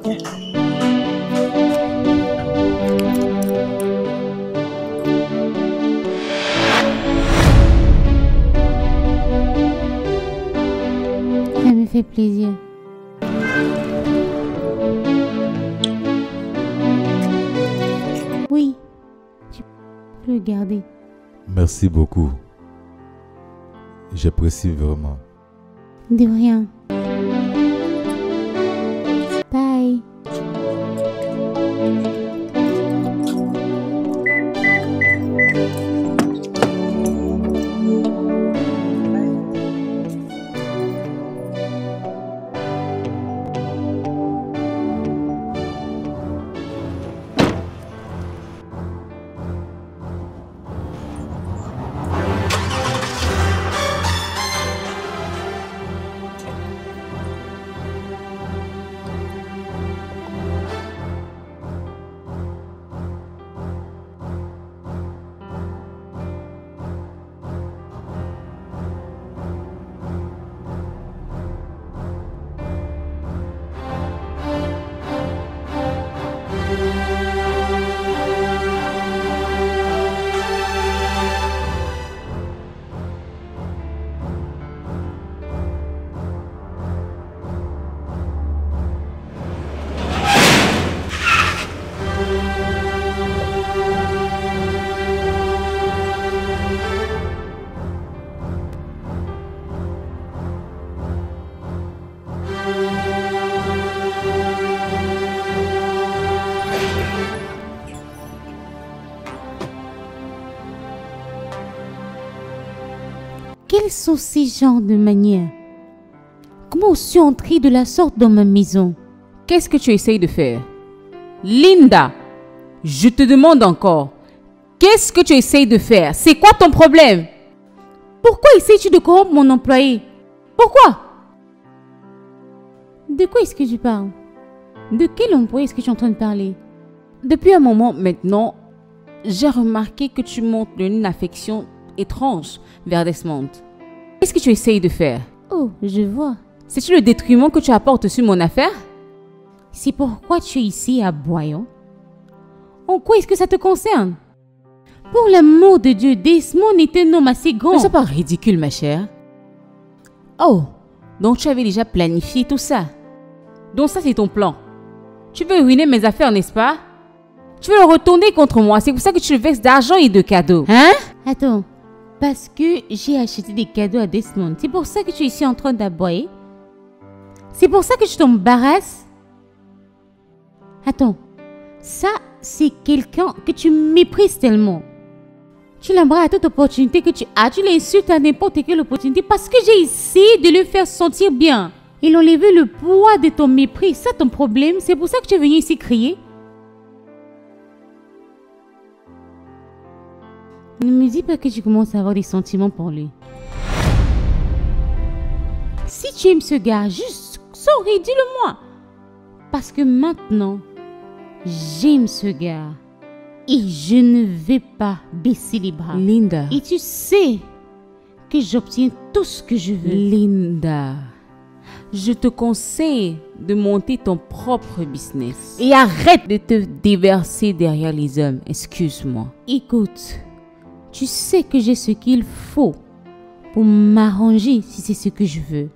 Ça me fait plaisir. Oui, tu peux le garder. Merci beaucoup. J'apprécie vraiment. De rien. Bye. Quels sont ces genres de manières? Comment suis-je entrée de la sorte dans ma maison? Qu'est-ce que tu essayes de faire? Linda, je te demande encore, qu'est-ce que tu essayes de faire? C'est quoi ton problème? Pourquoi essayes-tu de corrompre mon employé? Pourquoi? De quoi est-ce que tu parles? De quel employé est-ce que tu es en train de parler? Depuis un moment maintenant, j'ai remarqué que tu montres une affection étrange vers Desmond. Qu'est-ce que tu essayes de faire? Oh, je vois. C'est-tu le détriment que tu apportes sur mon affaire? C'est pourquoi tu es ici à Boyon? En quoi est-ce que ça te concerne? Pour l'amour de Dieu, Desmond est un homme assez grand. Ne sois pas ridicule, ma chère. Oh, donc tu avais déjà planifié tout ça. Donc ça, c'est ton plan. Tu veux ruiner mes affaires, n'est-ce pas? Tu veux le retourner contre moi. C'est pour ça que tu le vexes d'argent et de cadeaux. Hein? Attends. Parce que j'ai acheté des cadeaux à Desmond. C'est pour ça que tu es ici en train d'aboyer? C'est pour ça que tu t'embarrasses? Attends. Ça, c'est quelqu'un que tu méprises tellement. Tu l'embrasses à toute opportunité que tu as. Tu l'insultes à n'importe quelle opportunité parce que j'ai essayé de le faire sentir bien. Il a enlevé le poids de ton mépris. C'est ton problème. C'est pour ça que tu es venu ici crier. Ne me dis pas que tu commences à avoir des sentiments pour lui. Si tu aimes ce gars, juste souris, dis-le-moi. Parce que maintenant, j'aime ce gars. Et je ne vais pas baisser les bras. Linda. Et tu sais que j'obtiens tout ce que je veux. Linda, je te conseille de monter ton propre business. Et arrête de te déverser derrière les hommes. Excuse-moi. Écoute. Tu sais que j'ai ce qu'il faut pour m'arranger si c'est ce que je veux.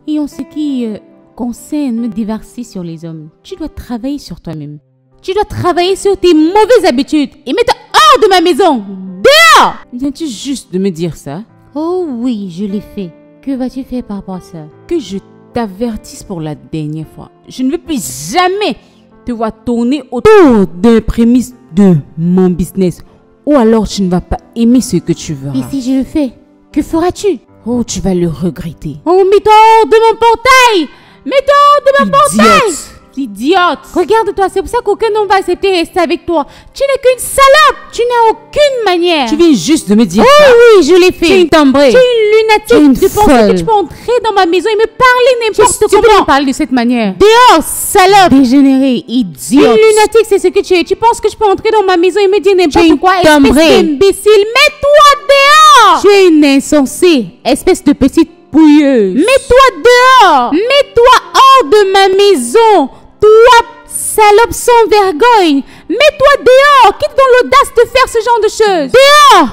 Et en ce qui concerne me déverser sur les hommes, tu dois travailler sur toi-même. Tu dois travailler sur tes mauvaises habitudes et mettre hors de ma maison. Dehors! Viens-tu juste de me dire ça? Oh oui, je l'ai fait. Que vas-tu faire par rapport à ça? Que je t'avertisse pour la dernière fois. Je ne veux plus jamais te voir tourner autour des prémices de mon business. Ou alors tu ne vas pas aimer ce que tu verras. Et si je le fais, que feras-tu? Oh, tu vas le regretter. Oh, mets-toi hors de mon portail! Mets-toi hors de mon portail! Idiote! Regarde-toi, c'est pour ça qu'aucun homme va accepter de rester avec toi. Tu n'es qu'une salope! Tu n'as aucune manière! Tu viens juste de me dire ça? Oui, je l'ai fait. Tu es une timbrée. Tu es une lunatique. Tu penses que tu peux entrer dans ma maison et me parler n'importe comment? Tu peux me parler de cette manière. Dehors, salope! Dégénéré, idiote! Une lunatique, c'est ce que tu es. Tu penses que je peux entrer dans ma maison et me dire n'importe quoi? Espèce d'imbécile! Mets-toi dehors! Tu es une insensée, espèce de petite pouilleuse. Mets-toi dehors! Mets-toi hors de ma maison! Toi, salope sans vergogne, mets-toi dehors, qui te donne l'audace de faire ce genre de choses? Dehors!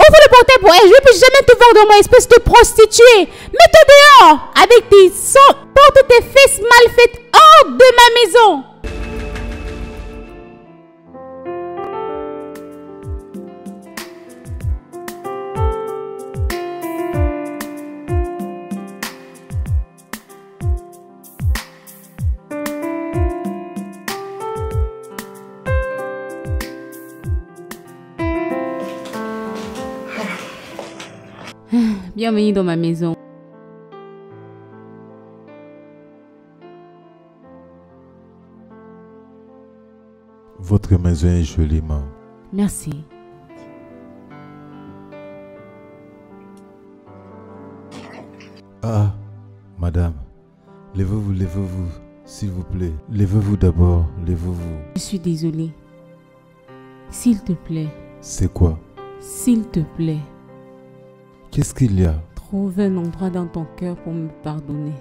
Ouvre le portail pour elle, je ne peux jamais te voir dans moi, espèce de prostituée. Mets-toi dehors, avec tes sangs, porte tes fesses mal faites hors de ma maison. Bienvenue dans ma maison. Votre maison est jolie, maman. Merci. Ah, madame, levez-vous, levez-vous, s'il vous plaît. Levez-vous d'abord, levez-vous. Je suis désolée. S'il te plaît. C'est quoi? S'il te plaît. Qu'est-ce qu'il y a? Trouve un endroit dans ton cœur pour me pardonner.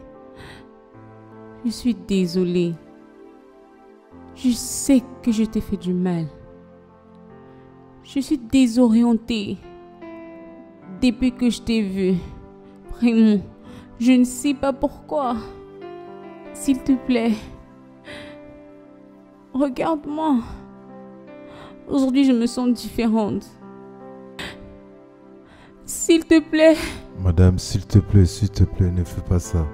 Je suis désolée. Je sais que je t'ai fait du mal. Je suis désorientée. Depuis que je t'ai vu. Vraiment, je ne sais pas pourquoi. S'il te plaît. Regarde-moi. Aujourd'hui, je me sens différente. S'il te plaît. Madame, s'il te plaît, ne fais pas ça.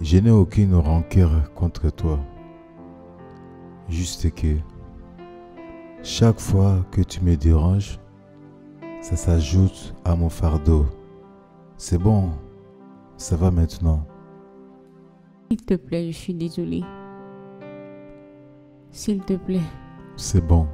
Je n'ai aucune rancœur contre toi. Juste que chaque fois que tu me déranges, ça s'ajoute à mon fardeau. C'est bon, ça va maintenant. S'il te plaît, je suis désolée. S'il te plaît. C'est bon.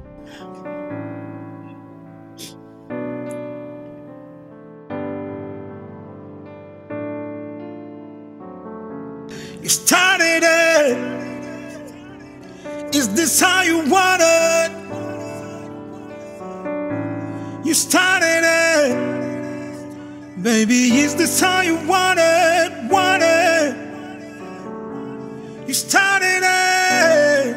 You started it. Is this how you want it? You started it. Baby, is this how you want it? Want it? You started it.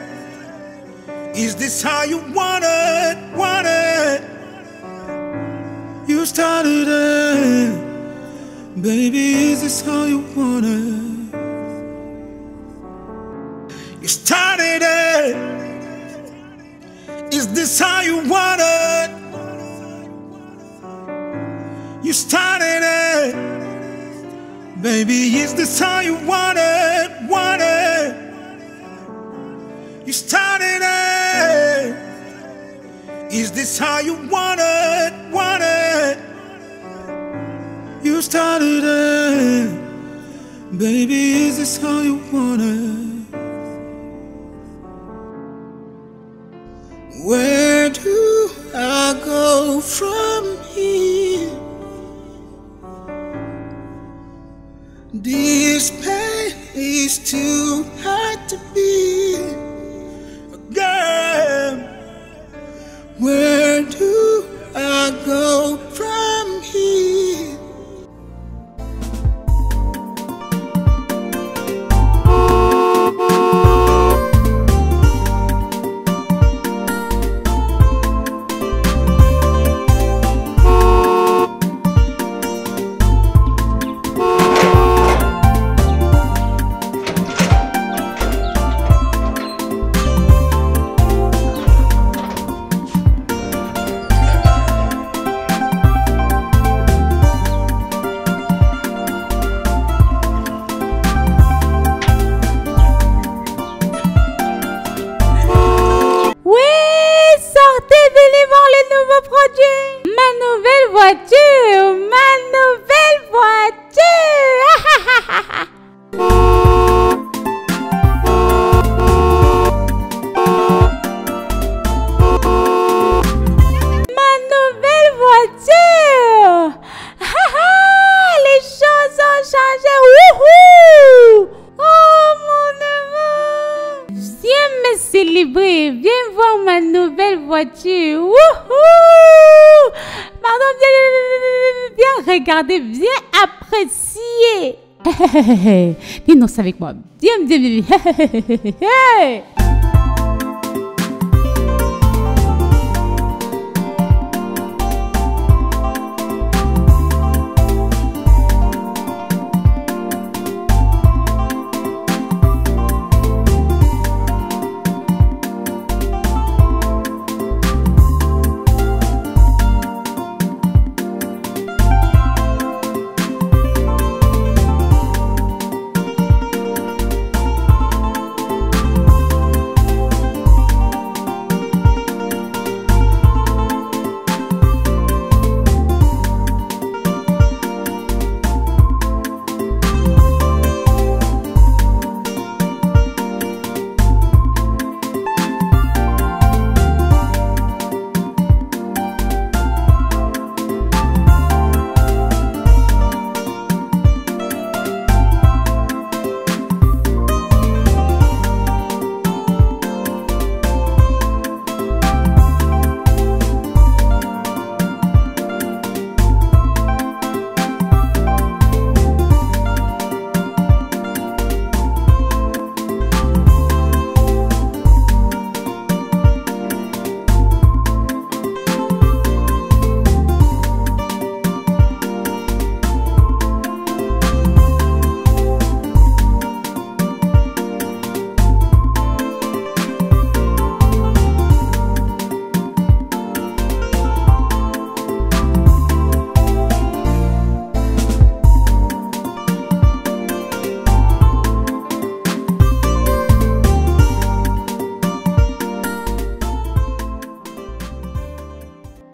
Is this how you want it? Want it? You started it. Baby, is this how you want it? You started it. Is this how you want it? You started it. Baby, is this how you want it? Want it? You started it. Is this how you want it? Want it? You started it. Baby, is this how you want it? Where do I go from here? This pain is too hard to bear. Girl, where do I go from here? célébrer. Viens voir ma nouvelle voiture. Wouhou! Pardon, viens regarder, viens apprécier. Viens danser avec moi. Viens, viens, viens.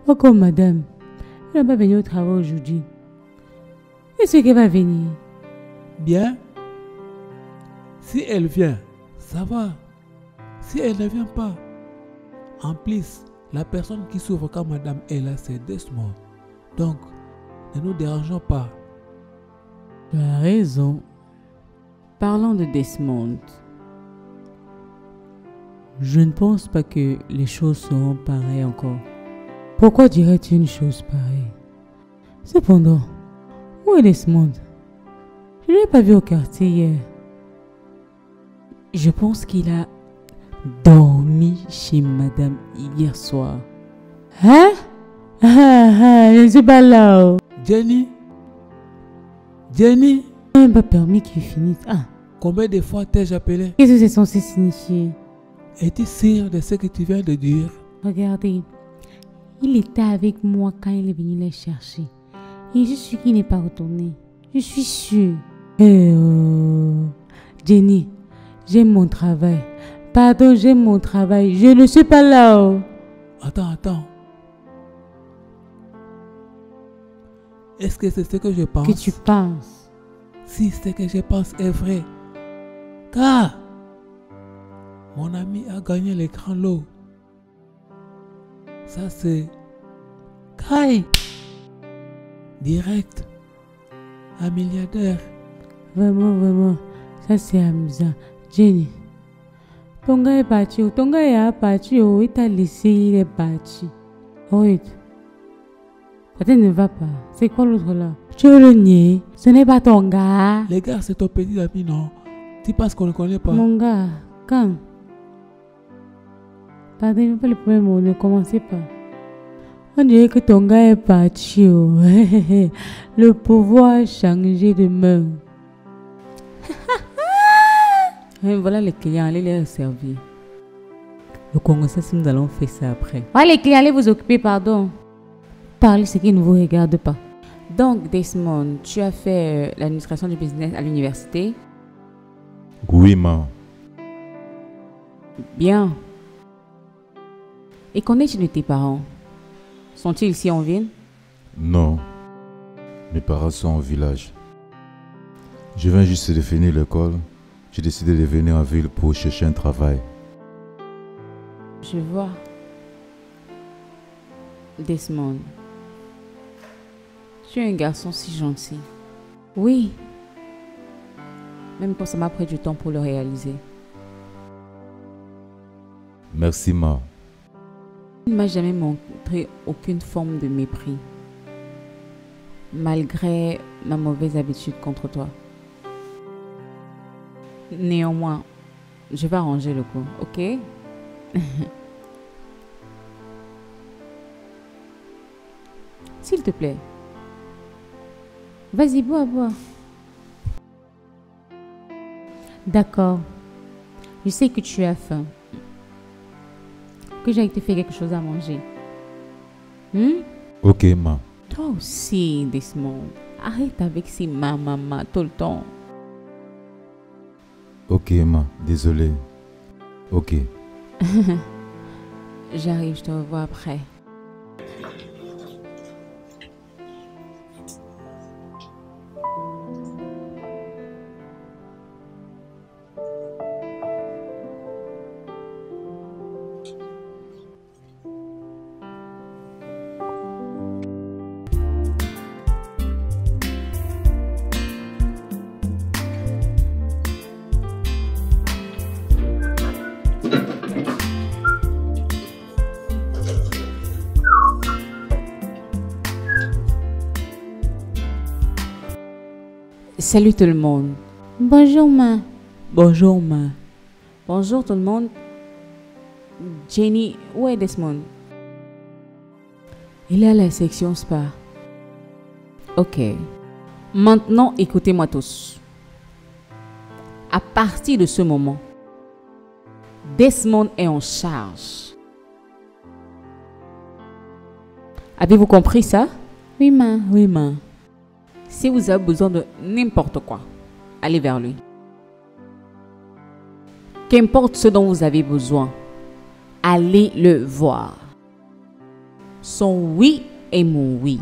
Pourquoi madame? Elle n'a pas venu au travail aujourd'hui. Est-ce qu'elle va venir? Bien. Si elle vient, ça va. Si elle ne vient pas. En plus, la personne qui s'ouvre quand madame est là, c'est Desmond. Donc, ne nous dérangeons pas. Tu as raison. Parlant de Desmond, je ne pense pas que les choses seront pareilles encore. Pourquoi dirais-tu une chose pareille? Cependant, où est Desmond? Je ne l'ai pas vu au quartier hier. Je pense qu'il a dormi chez madame hier soir. Hein? Je ne suis pas là. Jenny? Jenny? Je n'ai même pas permis qu'il finisse. Ah. Combien de fois t'ai-je appelé? Qu'est-ce que c'est censé signifier? Es-tu sûr de ce que tu viens de dire? Regardez. Il était avec moi quand il est venu les chercher. Et je suis qu'il n'est pas retourné. Je suis sûre. Jenny, j'aime mon travail. Pardon, j'aime mon travail. Je ne suis pas là. Attends. Est-ce que c'est ce que je pense? Que tu penses? Si ce que je pense est vrai. Car mon ami a gagné les grands lots. Ça c'est Kai. Direct. Un milliardaire. Vraiment. Ça c'est amusant. Jenny. Ton gars est parti. Ton gars est parti. Il t'a laissé. Il est parti. Oui. Ça ne va pas. C'est quoi l'autre là? Tu veux le nier? Ce n'est pas ton gars. Les gars, c'est ton petit ami, non? Tu penses qu'on ne connaît pas? Mon gars, quand? Pardon, il n'y a pas le problème, ne commencez pas. On dirait que ton gars est parti. Le pouvoir a changé de main. Voilà les clients, allez les servir. Le Congo, ça, si nous allons faire ça après. Ouais, les clients, allez vous occuper, pardon. Parlez ce qui ne vous regarde pas. Donc, Desmond, tu as fait l'administration du business à l'université? Oui, ma. Bien. Et qu'en est-il de tes parents? Sont-ils ici en ville? Non. Mes parents sont au village. Je viens juste de finir l'école. J'ai décidé de venir en ville pour chercher un travail. Je vois. Desmond, tu es un garçon si gentil. Oui. Même quand ça m'a pris du temps pour le réaliser. Merci, ma. Tu ne m'as jamais montré aucune forme de mépris. Malgré ma mauvaise habitude contre toi. Néanmoins, je vais arranger le coup, ok? S'il te plaît. Vas-y, bois, bois. D'accord. Je sais que tu as faim. Que j'aille te faire quelque chose à manger. Ok, ma. Toi aussi, Desmond. Arrête avec ces maman tout le temps. Ok, ma. Désolé. Ok. J'arrive, je te revois après. Salut tout le monde. Bonjour, ma. Bonjour, ma. Bonjour tout le monde. Jenny, où est Desmond? Il est à la section spa. Ok. Maintenant, écoutez-moi tous. À partir de ce moment, Desmond est en charge. Avez-vous compris ça? Oui, ma. Oui, ma. Si vous avez besoin de n'importe quoi, allez vers lui. Qu'importe ce dont vous avez besoin, allez le voir. Son oui est mon oui.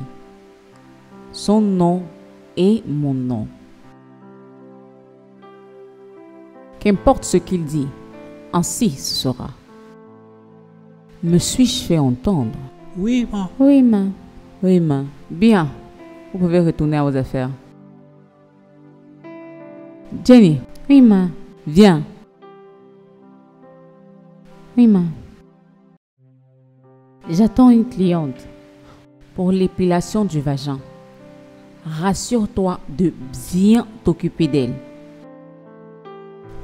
Son non est mon non. Qu'importe ce qu'il dit, ainsi ce sera. Me suis-je fait entendre? Oui, ma. Oui, ma. Oui, ma. Bien. Vous pouvez retourner à vos affaires. Jenny, Oui, ma. viens. Oui, ma. J'attends une cliente. Pour l'épilation du vagin, rassure-toi de bien t'occuper d'elle.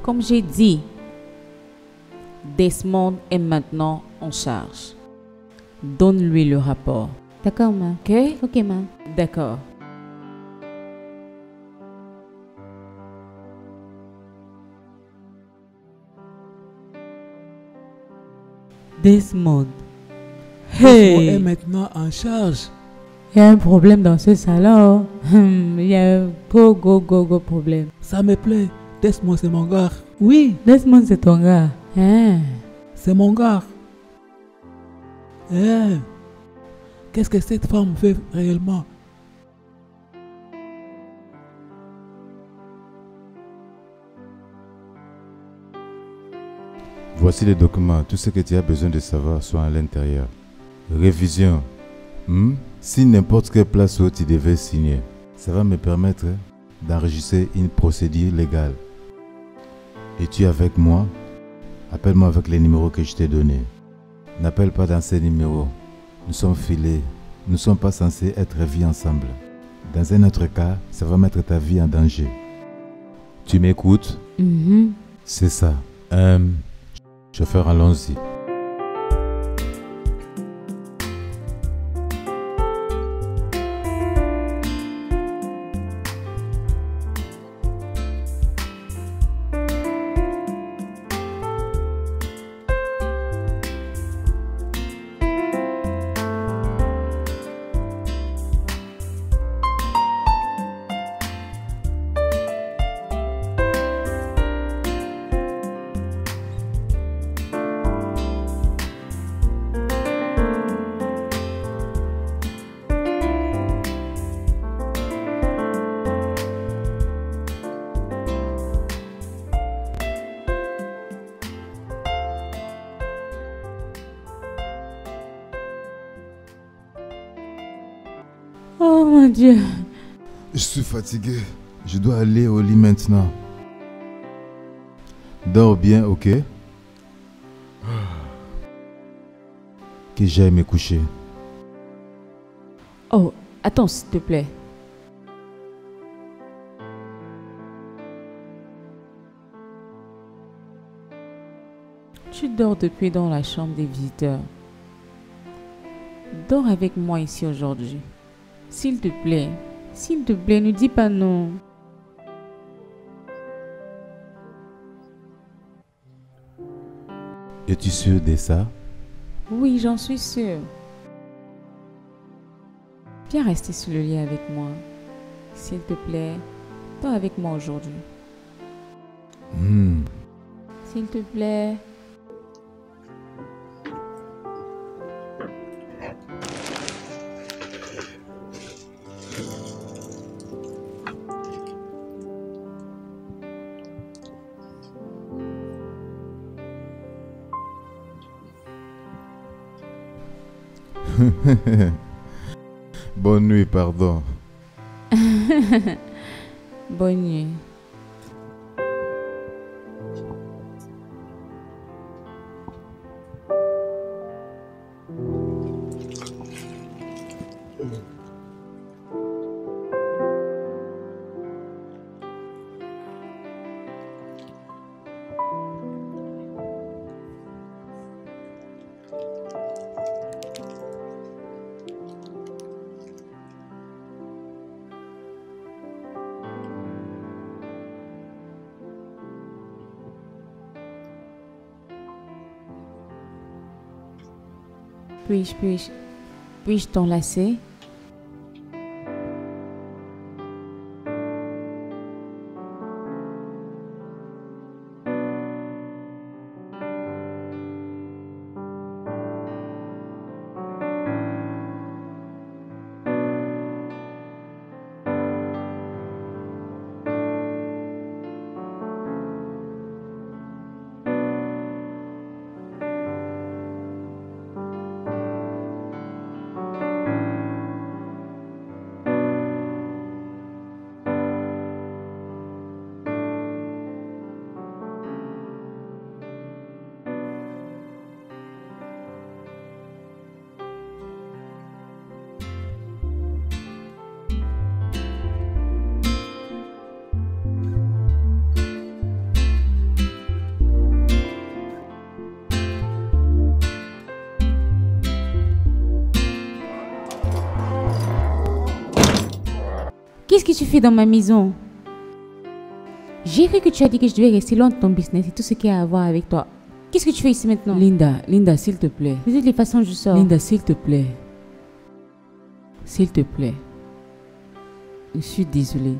Comme j'ai dit, Desmond est maintenant en charge. Donne-lui le rapport. D'accord, ma. Ok? Ok, ma. D'accord. Desmond. Hey! Desmond est maintenant en charge. Il y a un problème dans ce salon. Il y a un gros problème. Ça me plaît. Desmond, c'est mon gars. Oui, Desmond, c'est ton gars. Hein? c'est mon gars. Eh, qu'est-ce que cette femme fait réellement? Voici les documents. Tout ce que tu as besoin de savoir sont à l'intérieur. Révision. Si n'importe quelle place où tu devais signer, ça va me permettre d'enregistrer une procédure légale. Es-tu avec moi? Appelle-moi avec les numéros que je t'ai donnés. N'appelle pas dans ces numéros. Nous sommes filés. Nous ne sommes pas censés être vus ensemble. Dans un autre cas, ça va mettre ta vie en danger. Tu m'écoutes? C'est ça. Chauffeur, allons-y. Oh mon Dieu. Je suis fatigué. Je dois aller au lit maintenant. Dors bien, ok? Que j'aille me coucher. Oh, attends, s'il te plaît. Tu dors depuis dans la chambre des visiteurs. Dors avec moi ici aujourd'hui. S'il te plaît, ne dis pas non. Es-tu sûr de ça? Oui, j'en suis sûre. Viens rester sur le lit avec moi. S'il te plaît, dors avec moi aujourd'hui. S'il te plaît. Bonne nuit, pardon. Bonne nuit. Puis-je t'enlacer? Qu'est-ce que tu fais dans ma maison? J'ai cru que tu as dit que je devais rester loin de ton business et tout ce qui a à voir avec toi. Qu'est-ce que tu fais ici maintenant? Linda, s'il te plaît. De toutes les façons, je sors. Linda, s'il te plaît. S'il te plaît. Je suis désolée.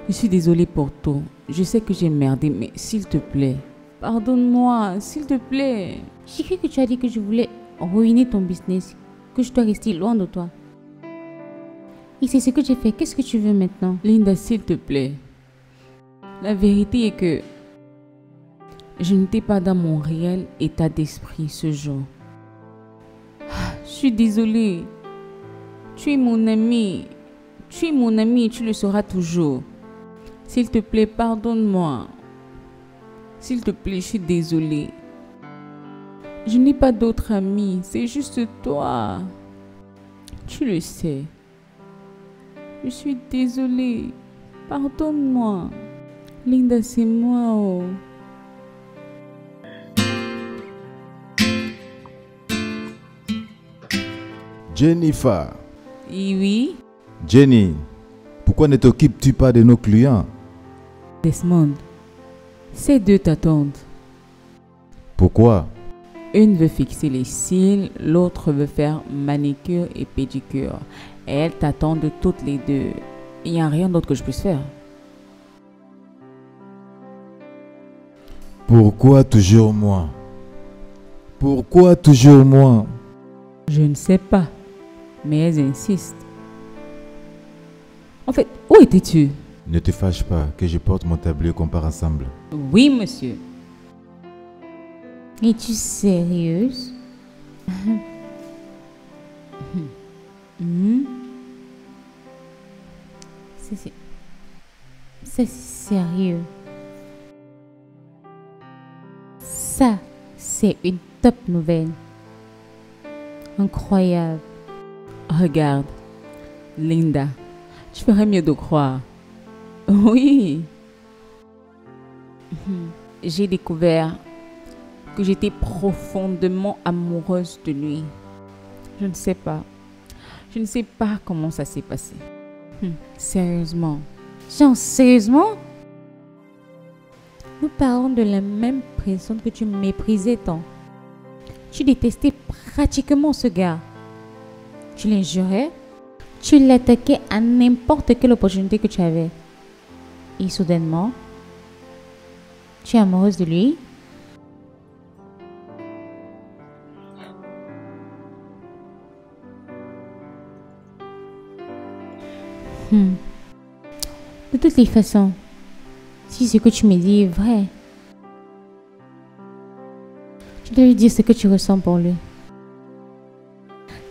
Je suis désolée pour tout. Je sais que j'ai merdé, mais s'il te plaît. Pardonne-moi, s'il te plaît. J'ai cru que tu as dit que je voulais ruiner ton business, que je dois rester loin de toi. Et c'est ce que j'ai fait. Qu'est-ce que tu veux maintenant? Linda, s'il te plaît. La vérité est que je n'étais pas dans mon réel état d'esprit ce jour. Je suis désolée. Tu es mon ami. Tu es mon ami et tu le seras toujours. S'il te plaît, pardonne-moi. S'il te plaît, je suis désolée. Je n'ai pas d'autre ami. C'est juste toi. Tu le sais. Je suis désolée. Pardonne-moi. Linda, c'est moi. Oh. Jennifer. Oui. Jenny, pourquoi ne t'occupes-tu pas de nos clients? Desmond, ces deux t'attendent. Pourquoi? Une veut fixer les cils, l'autre veut faire manicure et pédicure. Et elles t'attendent toutes les deux. Il n'y a rien d'autre que je puisse faire. Pourquoi toujours moi? Pourquoi toujours moi? Je ne sais pas, mais elles insistent. En fait, où étais-tu? Ne te fâche pas que je porte mon tablier qu'on part ensemble. Oui, monsieur. Es-tu sérieuse? C'est sérieux. Ça, c'est une top nouvelle. Incroyable. Regarde, Linda, tu ferais mieux de croire. Oui. J'ai découvert que j'étais profondément amoureuse de lui. Je ne sais pas. Je ne sais pas comment ça s'est passé. Sérieusement. Genre, sérieusement? Nous parlons de la même personne que tu méprisais tant. Tu détestais pratiquement ce gars. Tu l'injurais. Tu l'attaquais à n'importe quelle opportunité que tu avais. Et soudainement, tu es amoureuse de lui. De toutes les façons, si ce que tu me dis est vrai, tu dois lui dire ce que tu ressens pour lui.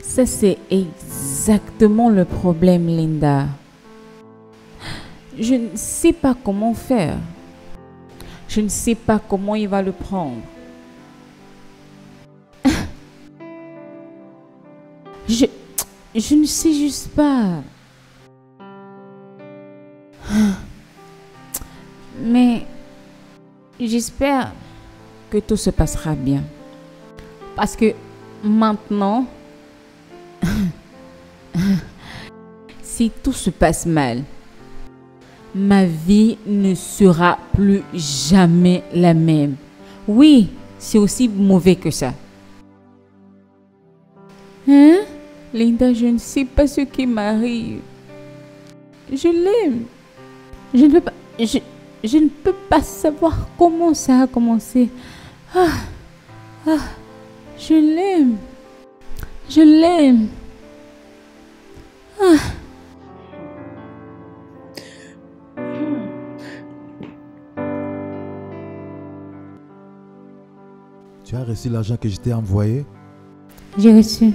Ça, c'est exactement le problème, Linda. Je ne sais pas comment faire. Je ne sais pas comment il va le prendre. Je ne sais juste pas. Mais j'espère que tout se passera bien. Parce que maintenant, si tout se passe mal, ma vie ne sera plus jamais la même. Oui, c'est aussi mauvais que ça. Hein? Linda, je ne sais pas ce qui m'arrive. Je l'aime. Je ne peux pas savoir comment ça a commencé. Je l'aime. Je l'aime. Tu as reçu l'argent que je t'ai envoyé? J'ai reçu.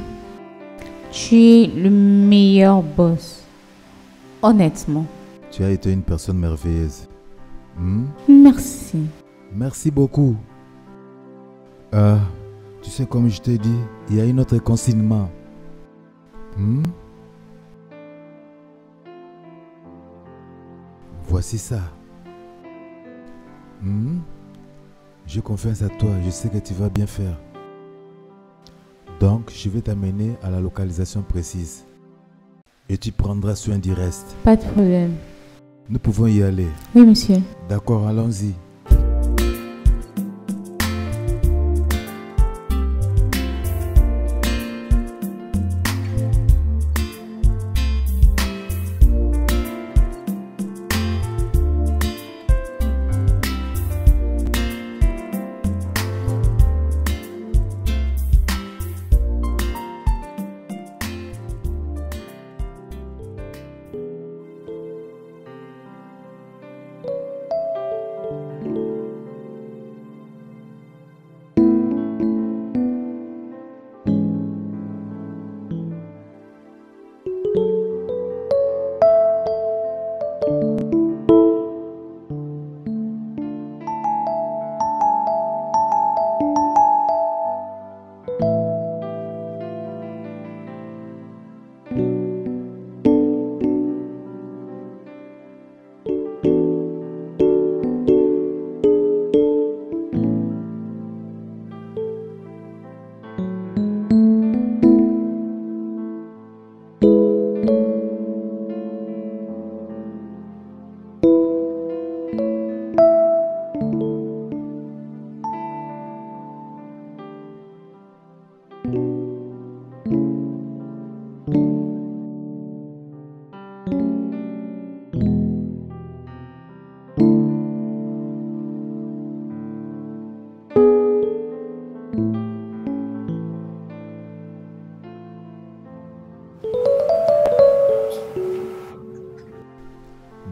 Tu es le meilleur boss. Honnêtement. Tu as été une personne merveilleuse. Merci. Merci beaucoup. Tu sais, comme je t'ai dit, il y a une autre consignement. Voici ça. J'ai confiance à toi, je sais que tu vas bien faire. Donc, je vais t'amener à la localisation précise. Et tu prendras soin du reste. Pas de problème. Nous pouvons y aller. Oui, monsieur. D'accord, allons-y.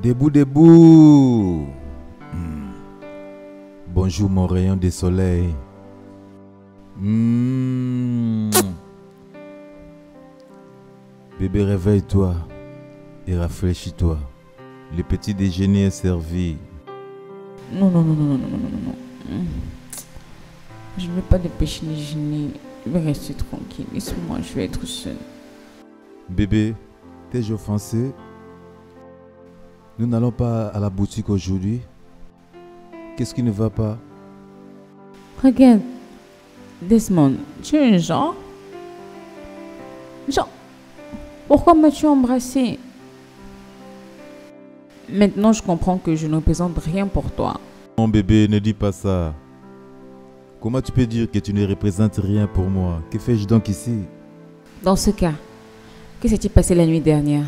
Debout, debout. Bonjour mon rayon de soleil. Bébé, réveille-toi et rafraîchis-toi. Le petit déjeuner est servi. Non. Je ne veux pas de petit déjeuner. Je vais rester tranquille. Laisse-moi, je vais être seule. Bébé, t'es offensé? Nous n'allons pas à la boutique aujourd'hui. Qu'est-ce qui ne va pas? Regarde, Desmond, tu es un genre? Genre, pourquoi m'as-tu embrassé? Maintenant, je comprends que je ne représente rien pour toi. Mon bébé, ne dis pas ça. Comment tu peux dire que tu ne représentes rien pour moi? Que fais-je donc ici? Dans ce cas, que s'est-il passé la nuit dernière?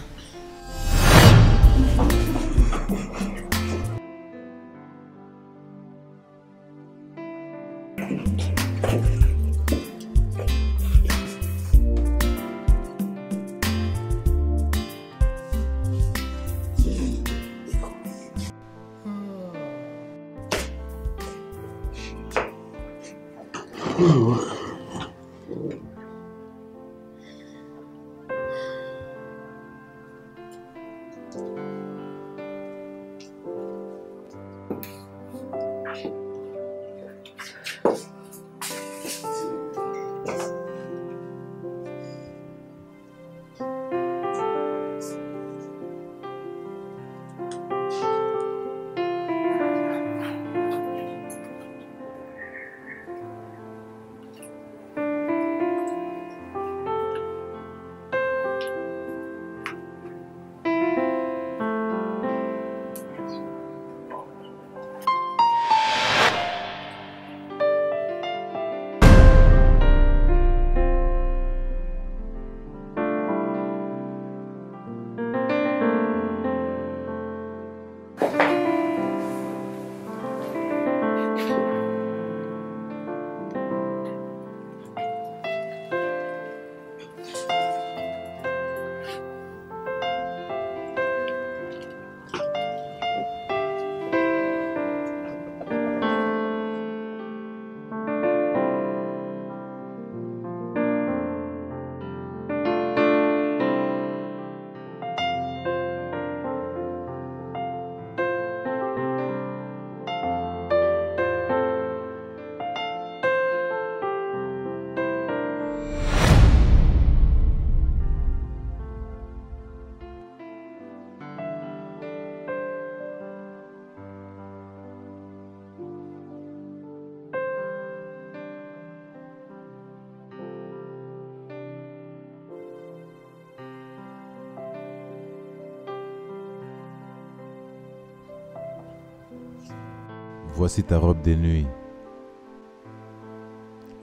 Voici ta robe de nuit.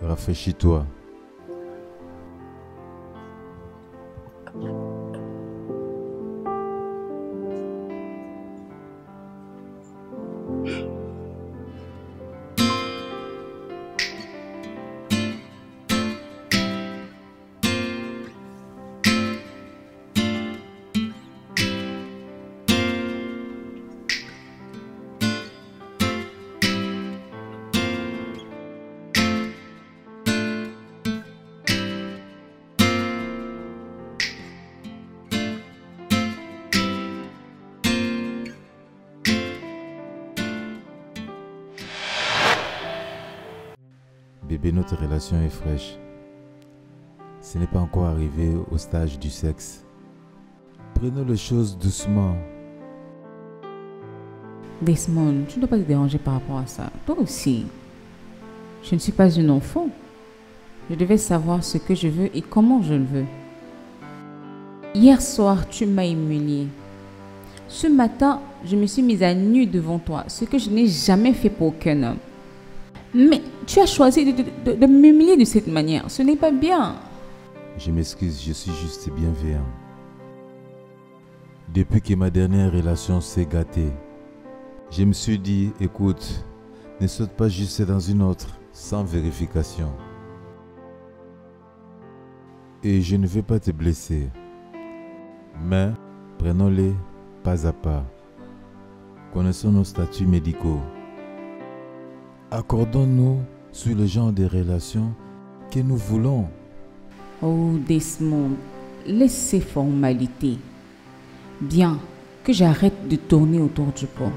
Rafraîchis-toi. Bébé, notre relation est fraîche. Ce n'est pas encore arrivé au stage du sexe. Prenons les choses doucement. Desmond, tu ne dois pas te déranger par rapport à ça. Toi aussi. Je ne suis pas une enfant. Je devais savoir ce que je veux et comment je le veux. Hier soir, tu m'as humiliée. Ce matin, je me suis mise à nu devant toi, ce que je n'ai jamais fait pour aucun homme. Mais tu as choisi de m'humilier de cette manière. Ce n'est pas bien. Je m'excuse, je suis juste bienveillant. Depuis que ma dernière relation s'est gâtée, je me suis dit, écoute, ne saute pas juste dans une autre sans vérification. Et je ne veux pas te blesser. Mais prenons-les pas à pas. Connaissons nos statuts médicaux. Accordons-nous sur le genre de relations que nous voulons. Oh Desmond, laisse ces formalités. Bien que j'arrête de tourner autour du pot.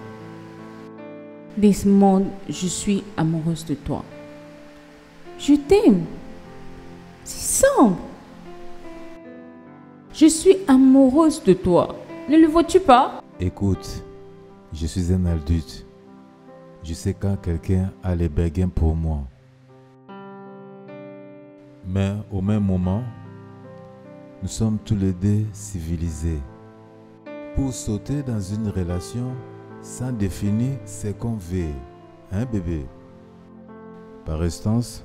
Desmond, je suis amoureuse de toi. Je t'aime. C'est simple. Je suis amoureuse de toi. Ne le vois-tu pas? Écoute, je suis un adulte. Je sais quand quelqu'un a les béguins pour moi. Mais au même moment, nous sommes tous les deux civilisés. Pour sauter dans une relation sans définir ce qu'on veut, hein bébé? Par instance,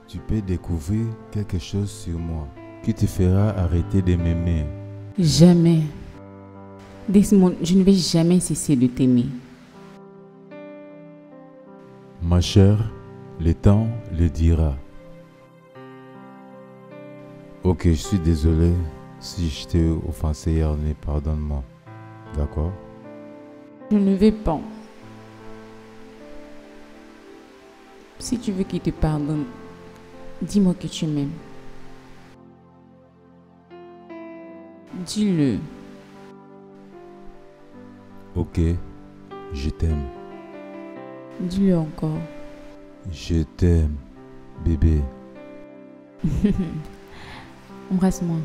tu peux découvrir quelque chose sur moi qui te fera arrêter de m'aimer. Jamais. Desmond, je ne vais jamais cesser de t'aimer. Ma chère, le temps le dira. Ok, je suis désolé si je t'ai offensé hier nuit, pardonne-moi. D'accord? Je ne vais pas. Si tu veux qu'il te pardonne, dis-moi que tu m'aimes. Dis-le. Ok, je t'aime. Dis-le encore. Je t'aime, bébé. Embrasse-moi.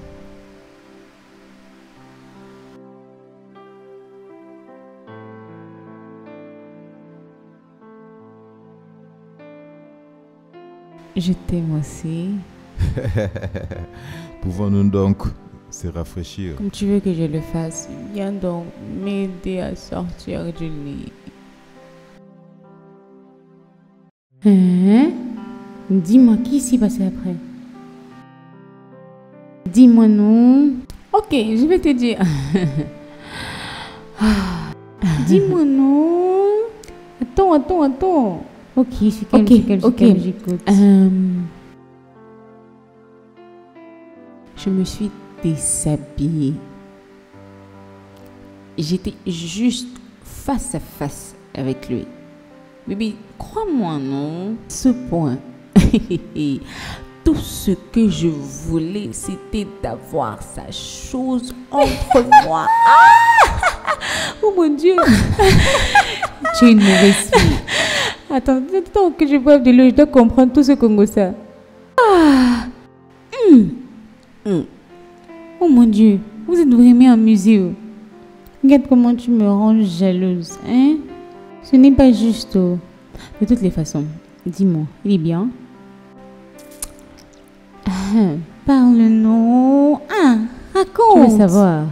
Je t'aime aussi. Pouvons-nous donc se rafraîchir? Comme tu veux que je le fasse, viens donc m'aider à sortir du lit. Hein? Dis-moi, qui s'est passé après? Dis-moi non. Ok, je vais te dire. Dis-moi non. Attends. Ok, je suis calme, j'écoute. Je me suis déshabillée. J'étais juste face à face avec lui. Bébé, crois-moi, non? Ce point. Tout ce que je voulais, c'était d'avoir sa chose entre moi. Oh mon Dieu! Tu es une mauvaise fille. Attends que je boive de l'eau, je dois comprendre tout ce Congo ça. Oh mon Dieu, vous êtes vraiment amusé. Regarde comment tu me rends jalouse, hein? Ce n'est pas juste. De toutes les façons, dis-moi, il est bien? Parle-nous. Raconte. Je veux savoir.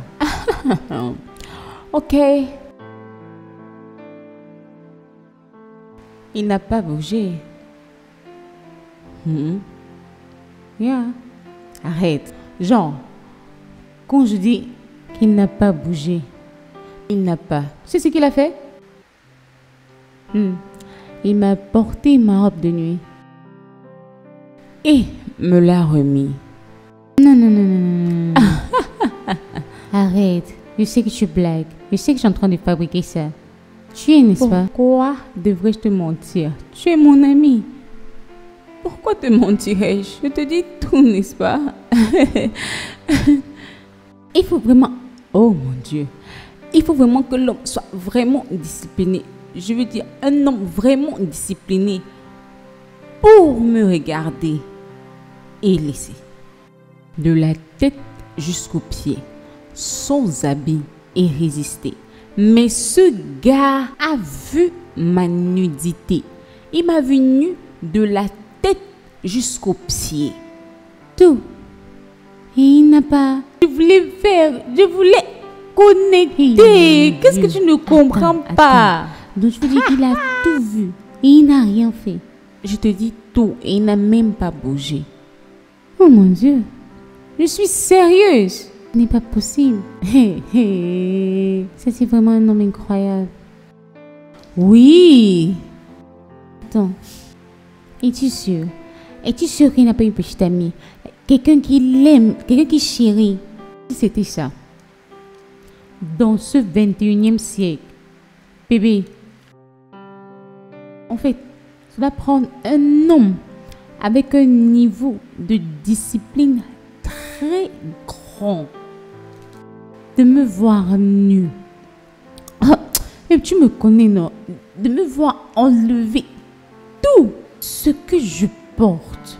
Ok. Il n'a pas bougé. Yeah. Arrête. Genre, quand je dis Qu'il n'a pas bougé. il n'a pas, c'est ce qu'il a fait? Il m'a porté ma robe de nuit. Et me l'a remis. Non. Arrête. Je sais que tu blagues. Je sais que je suis en train de fabriquer ça. Tu es, n'est-ce pas? Pourquoi devrais-je te mentir? Tu es mon ami. Pourquoi te mentirais-je? Je te dis tout, n'est-ce pas? Il faut vraiment... Oh mon Dieu. Il faut vraiment que l'homme soit vraiment discipliné. Je veux dire, un homme vraiment discipliné pour me regarder et laisser. De la tête jusqu'aux pieds, sans habit et résister. Mais ce gars a vu ma nudité. Il m'a vu nu de la tête jusqu'aux pieds. Tout. Et il n'a pas... Je voulais connecter. Qu'est-ce que tu ne comprends pas? Donc je veux dire qu'il a tout vu et il n'a rien fait. Je te dis tout et il n'a même pas bougé. Oh mon Dieu. Je suis sérieuse. Ce n'est pas possible. Ça c'est vraiment un homme incroyable. Oui. Attends. Es-tu sûr? Es-tu sûr qu'il n'a pas une petite amie? Quelqu'un qui l'aime, quelqu'un qui chérit. Si c'était ça, dans ce 21e siècle, bébé, en fait, ça va prendre un homme avec un niveau de discipline très grand de me voir nu. Et tu me connais, non? De me voir enlever tout ce que je porte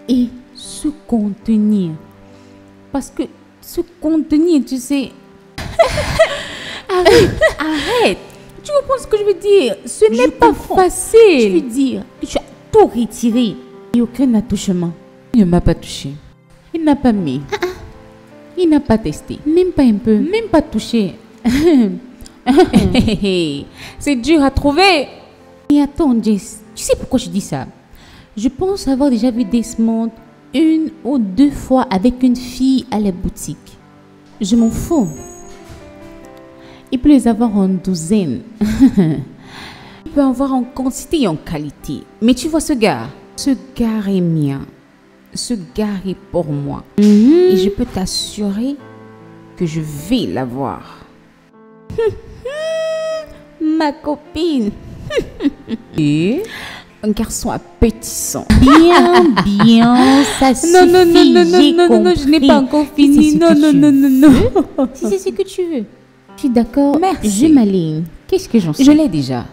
et se contenir. Parce que se contenir, tu sais... Arrête. Tu comprends ce que je veux dire? Ce n'est pas facile. Je veux dire que tu as tout retiré. Et aucun attouchement. Il ne m'a pas touché. Il n'a pas mis. Il n'a pas testé. Même pas un peu. Même pas touché. C'est dur à trouver. Et attends, Jess. Tu sais pourquoi je dis ça? Je pense avoir déjà vu Desmond 1 ou 2 fois avec une fille à la boutique. Je m'en fous. Il peut les avoir en douzaine. Il peut avoir en quantité et en qualité. Mais tu vois ce gars est mien. Ce gars est pour moi. Et je peux t'assurer que je vais l'avoir. Ma copine. Et un garçon appétissant. Bien, ça suffit. Non, je n'ai pas encore fini. Non. Si c'est ce que tu veux. Je suis d'accord. Merci. Je m'aligne. Qu'est-ce que j'en sais? Je l'ai déjà.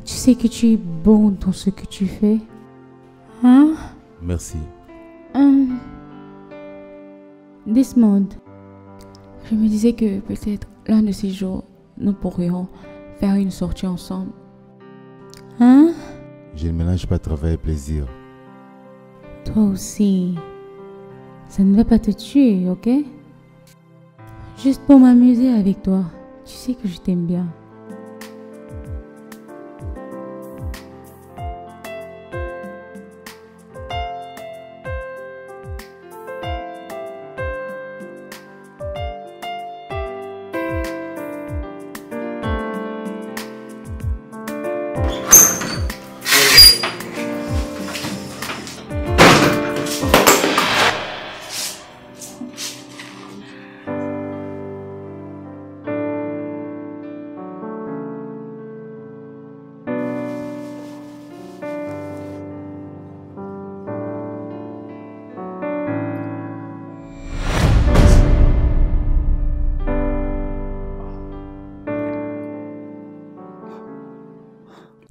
Tu sais que tu es bon dans ce que tu fais. Hein? Merci. Desmond. Je me disais que peut-être l'un de ces jours, nous pourrions faire une sortie ensemble. Hein? Je ne mélange pas travail et plaisir. Toi aussi. Ça ne va pas te tuer, ok? Juste pour m'amuser avec toi. Tu sais que je t'aime bien.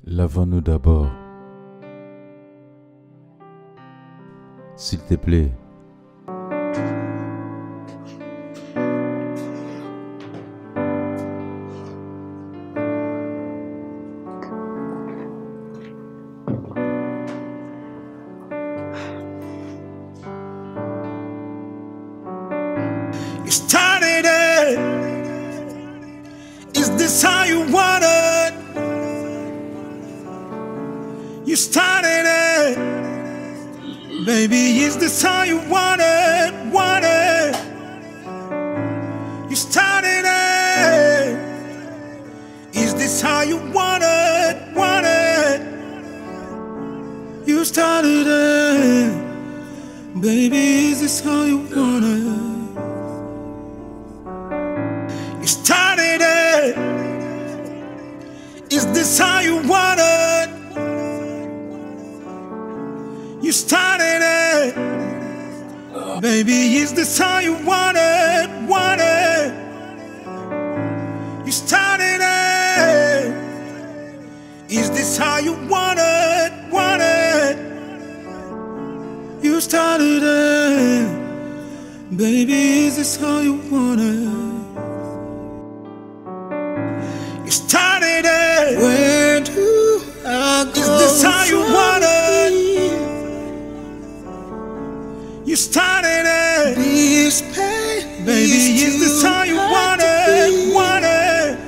Lavons-nous d'abord. S'il te plaît. You started it. Is this how you want it? You started it. Baby, is this how you want it? Want it? You started it. Is this how you want it? Want it? You started it. Baby, is this how you want it? You started it. Is this how you want it? You started it. Baby, is this how you want it? Want it? You started it. Is this how you want it? Want it? You started it. Baby, is this how you want it? You started it. Where do I go? Is this how you want it? You started it. Please pay. Baby, is this how you want it? Want it?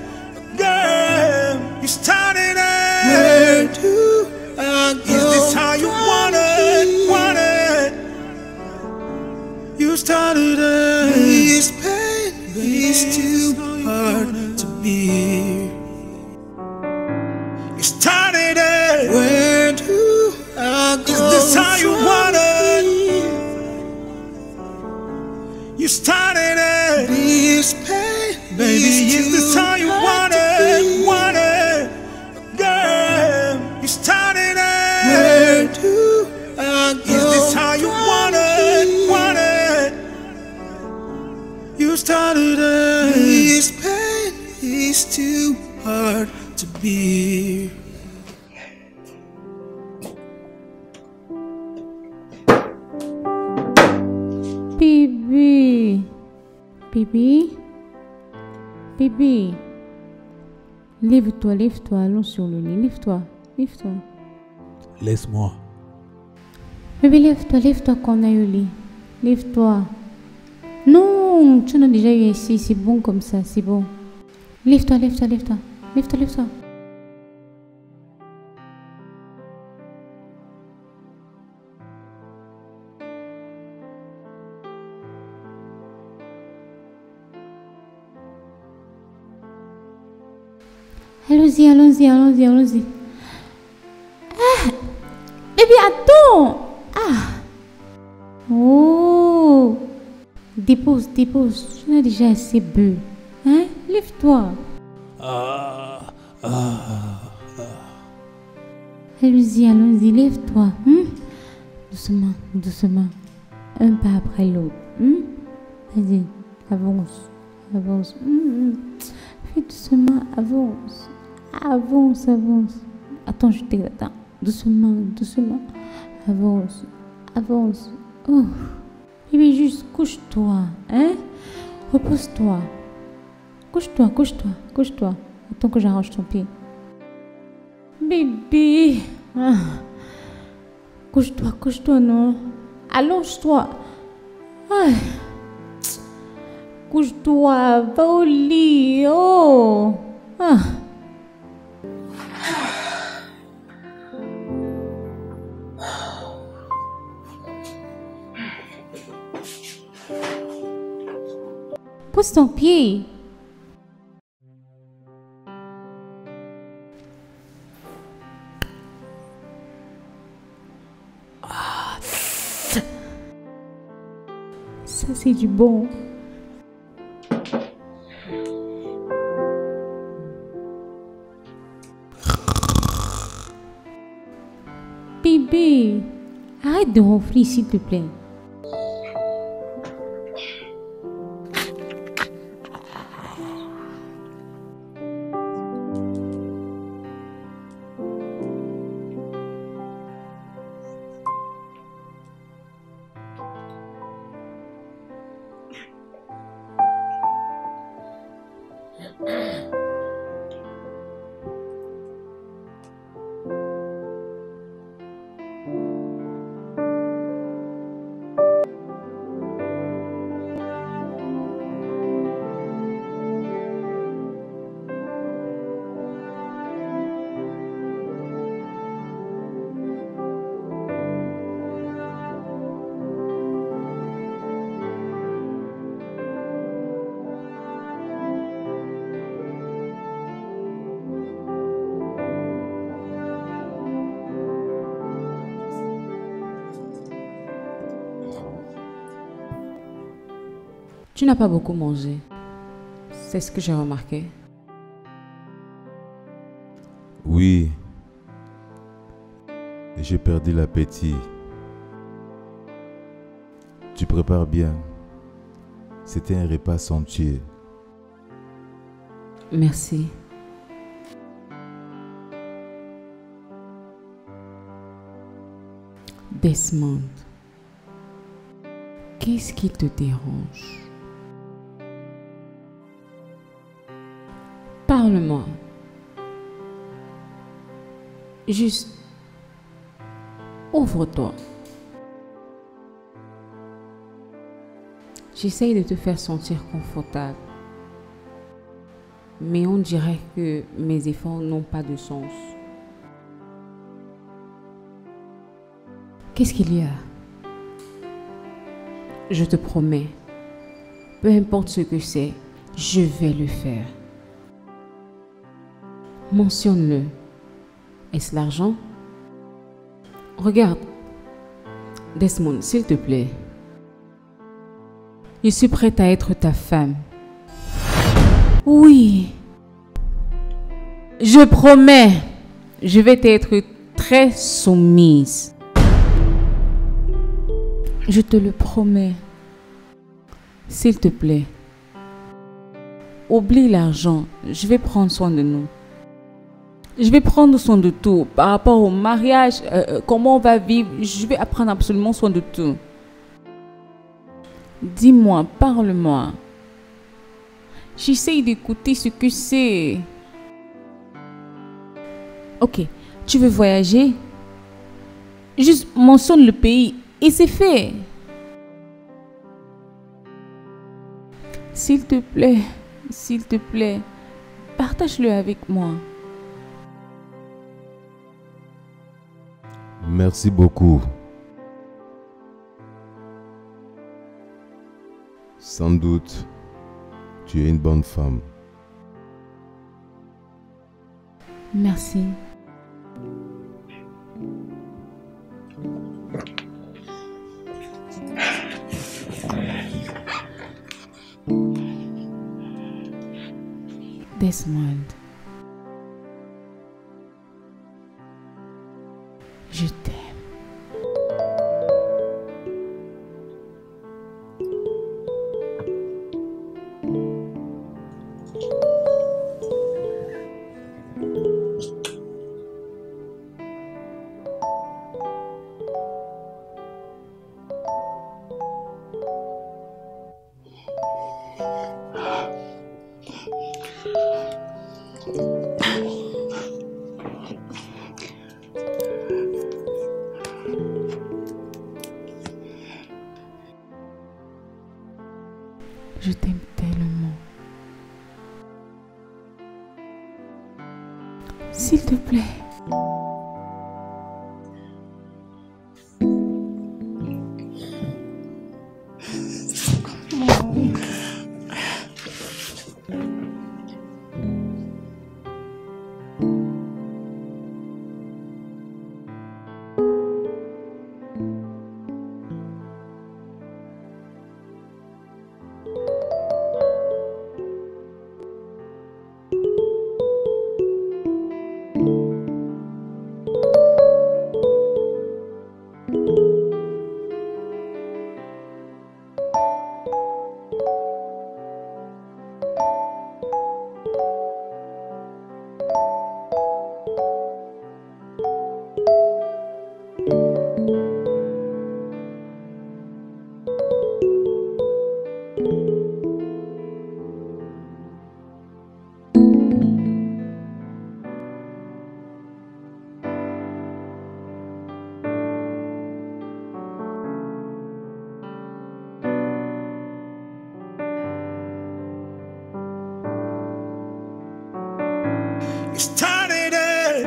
Girl, you started it. Where do I go? Is this how you want it? Want it? You started it. Please pay. It's too hard to be. You started it. Where do I go? Is this how you want it? You started it. Please pay. Baby, is this how you want it? Want it? Girl, you started it. Where do I go? Is this how you want it? Want it? You started it. Please pay. It's too hard to be. Bébé. Bébé. Lève-toi, lève-toi. Allons sur le lit. Lève-toi. Lève-toi. Laisse-moi. Bébé, lève-toi, lève-toi qu'on aille au lit. Lève-toi. Non, tu en as déjà eu ici. C'est bon comme ça, c'est bon. Lève-toi, lève-toi, lève-toi. Lève-toi, lève-toi. Allons-y, allons-y, allons-y, allons-y. Ah, bébé, attends. Ah. Oh. Dépose, dépose. Tu en as déjà assez bu. Hein? Lève-toi. Allons-y, allons-y, lève-toi. Doucement, doucement. Un pas après l'autre. Vas-y, avance, avance. Fais doucement, avance. Avance, avance. Attends, je t'attends. Doucement, doucement. Avance, avance. Oh. Bébé, juste couche-toi. Hein? Repose-toi. Couche-toi, couche-toi, couche-toi. Attends que j'arrange ton pied. Bébé. Ah. Couche-toi, couche-toi, non. Allonge-toi. Ah. Couche-toi, va au lit. Oh. Ah. Pose ton pied. Ça, c'est du bon. Bébé, arrête de ronfler, s'il te plaît. Tu n'as pas beaucoup mangé. C'est ce que j'ai remarqué. Oui. J'ai perdu l'appétit. Tu prépares bien. C'était un repas somptueux. Merci. Desmond, qu'est-ce qui te dérange? Parle-moi. Juste, ouvre-toi. J'essaye de te faire sentir confortable. Mais on dirait que mes efforts n'ont pas de sens. Qu'est-ce qu'il y a? Je te promets, peu importe ce que c'est, je vais le faire. Mentionne-le. Est-ce l'argent? Regarde. Desmond, s'il te plaît. Je suis prête à être ta femme. Oui. Je promets. Je vais t'être très soumise. Je te le promets. S'il te plaît. Oublie l'argent. Je vais prendre soin de nous. Je vais prendre soin de tout. Par rapport au mariage, comment on va vivre, je vais prendre absolument soin de tout. Dis-moi, parle-moi. J'essaye d'écouter ce que c'est. Ok, tu veux voyager? Juste mentionne le pays et c'est fait. S'il te plaît, partage-le avec moi. Merci beaucoup. Sans doute, tu es une bonne femme. Merci. Desmond. Je t'aime. Je t'aime tellement. S'il te plaît. You started it.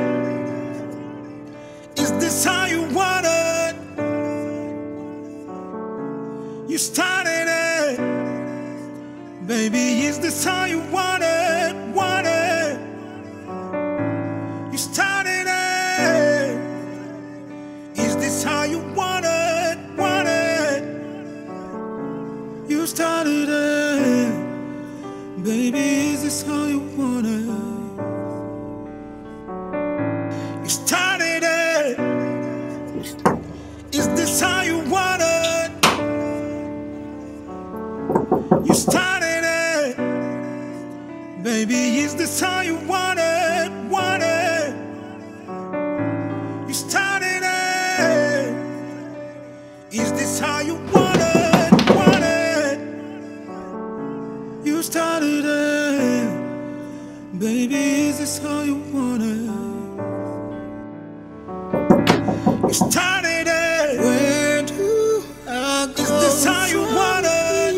Is this how you want it? You started it. Baby, is this how you want it? Want it? You started it. Is this how you want it? Want it? You started it. Baby, is this how you want it? Started it. Is this how you want it? You started it. Baby, is this how you want it? Want it? You started it. Is this how you want it? Want it? You started it. Baby, is this how you want it? You started it. Where do I go? Is this how you want it?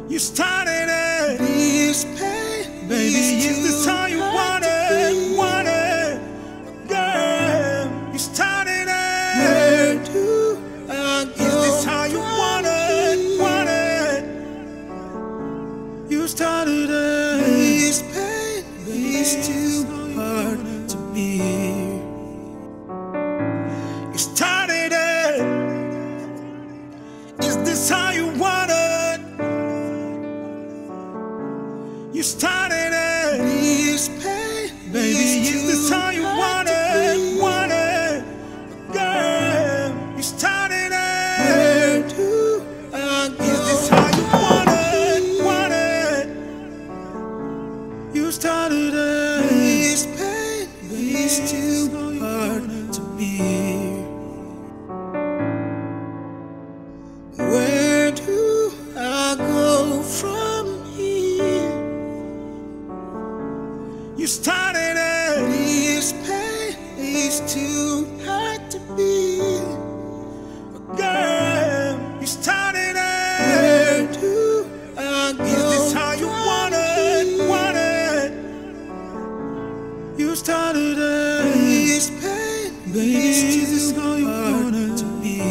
You started it. Please pay. Baby, is this how you want it? Want it? Girl, you started it. Where do I go? Is this how you want it? Want it? You started it. Please pay. It's too hard to be. Started it. Is this how you want it? You started it. Please pay. Baby, is this how you want it? Want it? Girl, you started it. Where do I go? Is this how you want it? Want it? You started it. Please pay. It's too hard to be. Where do I go started it. This pain is too hard to bear. Girl, you started it. Where do I go? Is this how you want it? You started it. This pain, baby, is this how you want it to be?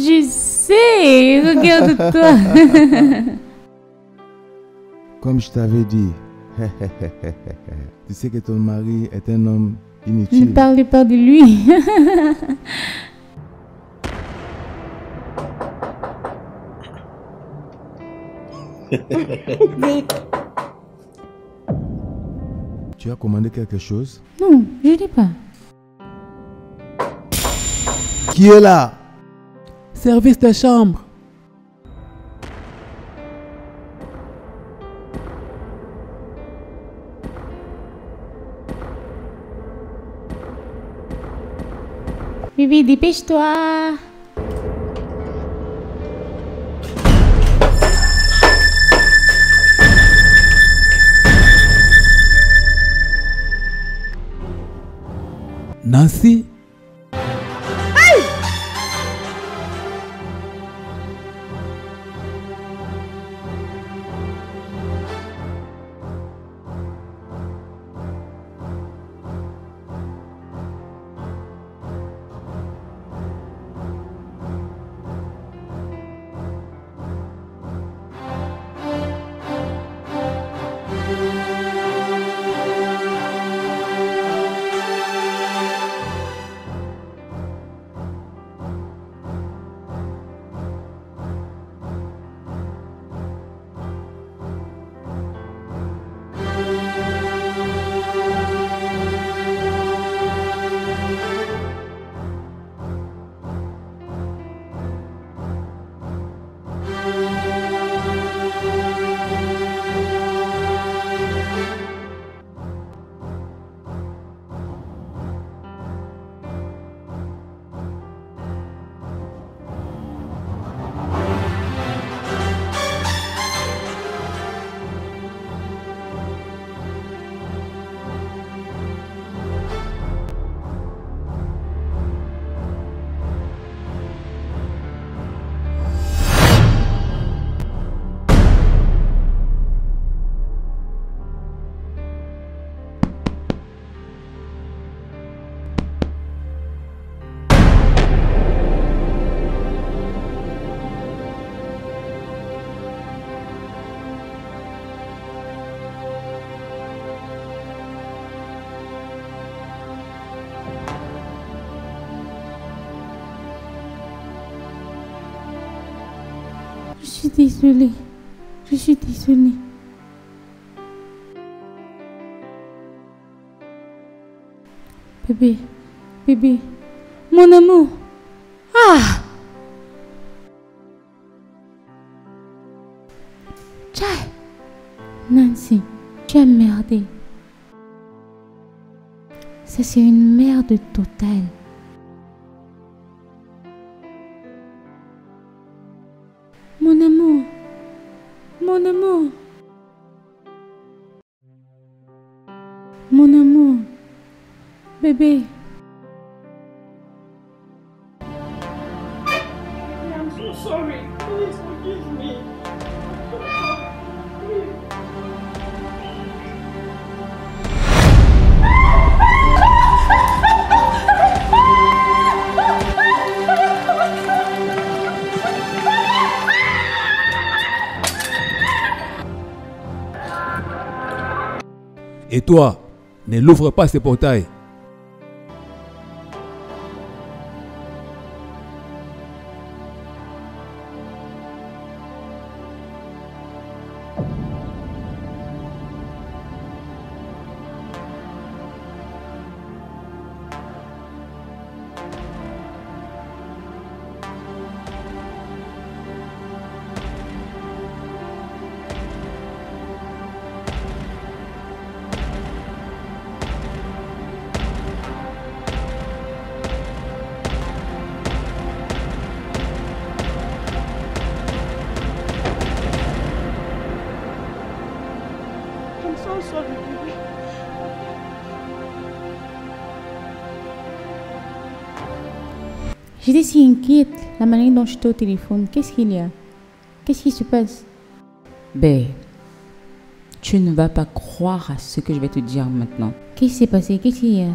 Je sais, regarde-toi. Comme je t'avais dit, tu sais que ton mari est un homme inutile. Ne parlez pas de lui. Tu as commandé quelque chose? Non, je n'ai pas. Qui est là? Service de chambre. Bébé, dépêche-toi. Nancy. Je suis désolée. Je suis désolée. Bébé, bébé, mon amour. Ah! Tchai! Nancy, tu as merdé. Ça, c'est une merde totale. Mon amour, mon amour, mon amour. Bébé. I'm so sorry. Please forgive me. Et toi, ne l'ouvre pas ces portails. I'm so sorry, baby. J'étais si inquiète, la manière dont j'étais au téléphone. Qu'est-ce qu'il y a? Qu'est-ce qui se passe? Ben, tu ne vas pas croire à ce que je vais te dire maintenant. Qu'est-ce qui s'est passé? Qu'est-ce qu'il y a?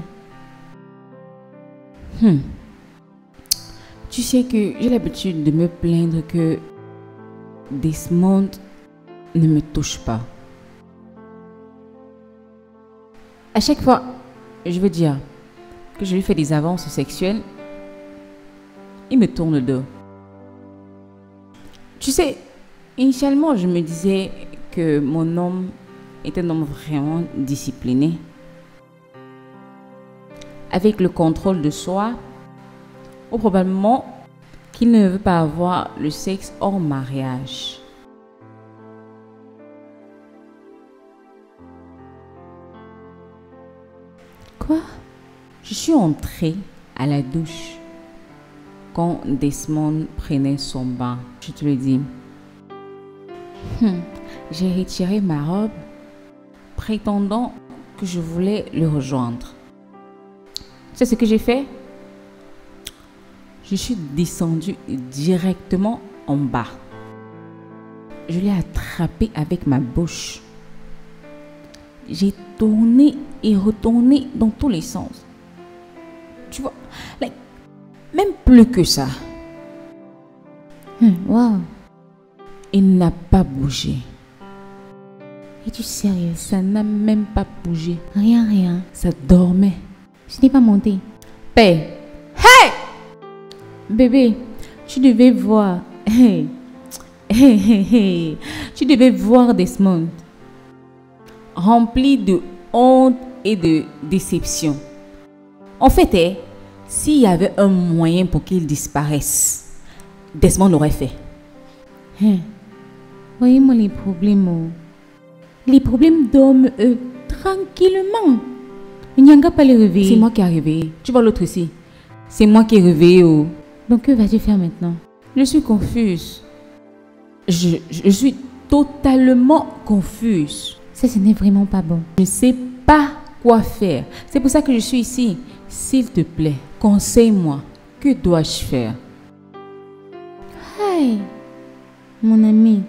Tu sais que j'ai l'habitude de me plaindre que Desmond ne me touche pas. À chaque fois, je veux dire que je lui fais des avances sexuelles, il me tourne le dos. Tu sais, initialement, je me disais que mon homme est un homme vraiment discipliné, avec le contrôle de soi, ou probablement qu'il ne veut pas avoir le sexe hors mariage. Quoi? Je suis entrée à la douche quand Desmond prenait son bain, je te le dis. J'ai retiré ma robe, prétendant que je voulais le rejoindre. Tu sais ce que j'ai fait? Je suis descendue directement en bas. Je l'ai attrapé avec ma bouche. J'ai tourné et retourné dans tous les sens. Tu vois, même plus que ça. Wow. Il n'a pas bougé. Es-tu sérieux? Ça n'a même pas bougé. Rien. Ça dormait. Ce n'est pas monté. Paix. Bébé, tu devais voir. Tu devais voir Desmond. Rempli de honte et de déception. En fait, s'il y avait un moyen pour qu'il disparaisse, Desmond l'aurait fait. Voyez-moi les problèmes. Les problèmes dorment tranquillement. Il n'y a pas les réveiller. C'est moi qui ai réveillé. Tu vois l'autre ici. C'est moi qui ai réveillé. Donc que vas-tu faire maintenant? Je suis confuse. Je suis totalement confuse. Ça, ce n'est vraiment pas bon. Je ne sais pas quoi faire. C'est pour ça que je suis ici. S'il te plaît, conseille-moi. Que dois-je faire? Hey, mon ami.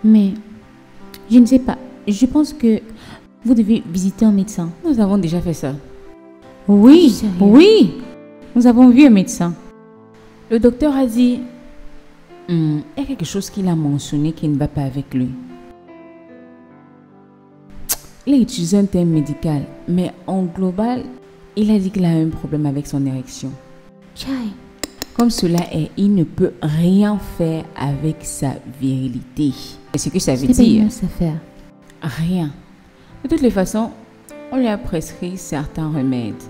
Mais, je ne sais pas. Je pense que vous devez visiter un médecin. Nous avons déjà fait ça. Oui, oui. Nous avons vu un médecin. Le docteur a dit, il y a quelque chose qu'il a mentionné qui ne va pas avec lui. Il a utilisé un terme médical, mais en global, il a dit qu'il a un problème avec son érection. Chai. Comme cela est, il ne peut rien faire avec sa virilité. Et ce que ça veut dire? C'est pas faire. Rien. De toutes les façons, on lui a prescrit certains remèdes.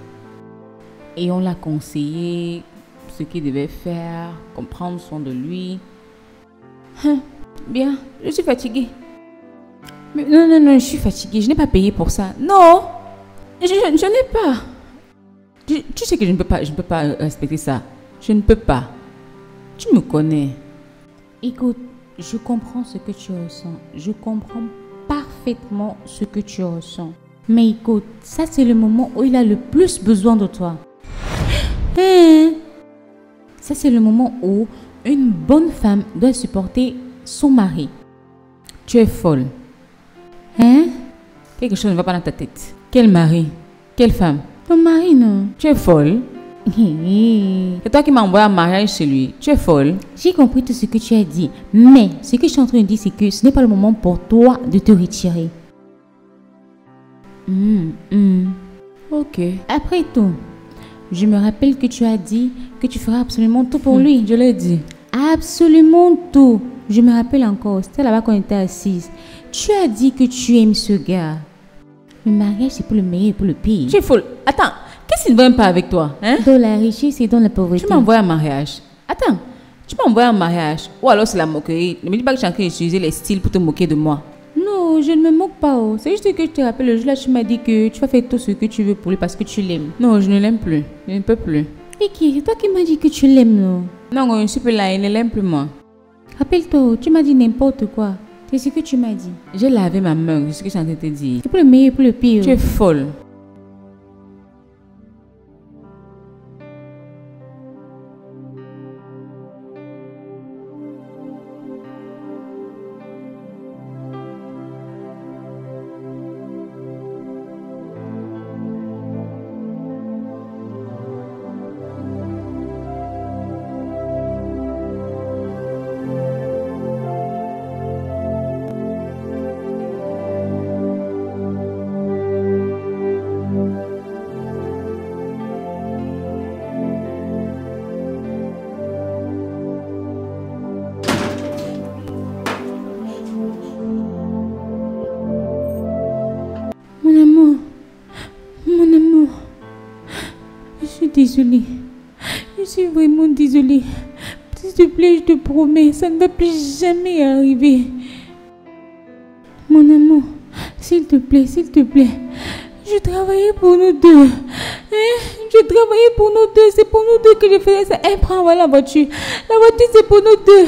Et on l'a conseillé ce qu'il devait faire, prendre soin de lui. Bien, je suis fatiguée. Mais non, je suis fatiguée. Je n'ai pas payé pour ça. Non, je n'ai pas. Tu sais que je ne peux pas respecter ça. Je ne peux pas. Tu me connais. Écoute, je comprends ce que tu ressens. Je comprends parfaitement. parfaitement ce que tu ressens. Mais écoute, ça c'est le moment où il a le plus besoin de toi. Ça c'est le moment où une bonne femme doit supporter son mari. Tu es folle. Hein? Quelque chose ne va pas dans ta tête. Quel mari? Quelle femme? Ton mari, non? Tu es folle. C'est toi qui m'as envoyé en mariage chez lui. Tu es folle. J'ai compris tout ce que tu as dit. Mais ce que je suis en train de dire, c'est que ce n'est pas le moment pour toi de te retirer. Ok. Après tout, je me rappelle que tu as dit que tu feras absolument tout pour lui. Je l'ai dit. Absolument tout. Je me rappelle encore, c'était là-bas quand on était assise. Tu as dit que tu aimes ce gars. Le mariage, c'est pour le meilleur et pour le pire. Tu es folle. Attends, qu'est-ce qui ne va même pas avec toi, hein? Dans la richesse et dans la pauvreté. Tu m'as envoyé en mariage. Attends, tu m'as envoyé en mariage. Ou alors c'est la moquerie. Ne me dis pas que tu es en train d'utiliser les styles pour te moquer de moi. Non, je ne me moque pas. Oh. C'est juste que je te rappelle, le jour-là, tu m'as dit que tu vas faire tout ce que tu veux pour lui parce que tu l'aimes. Non, je ne l'aime plus. Je ne peux plus. Vicky, c'est toi qui m'as dit que tu l'aimes, non? Non, je ne suis plus là. Il ne l'aime plus, moi. Rappelle-toi, tu m'as dit n'importe quoi. C'est ce que tu m'as dit. J'ai lavé ma main. C'est ce que je suis en train de te dire. C'est pour le meilleur et pour le pire. Tu es folle. Mon amour, je suis désolée. Je suis vraiment désolée. S'il te plaît, je te promets, ça ne va plus jamais arriver. Mon amour, s'il te plaît, je travaillais pour nous deux. Je travaillais pour nous deux, c'est pour nous deux que je faisais ça. Prends-moi la voiture. La voiture, c'est pour nous deux.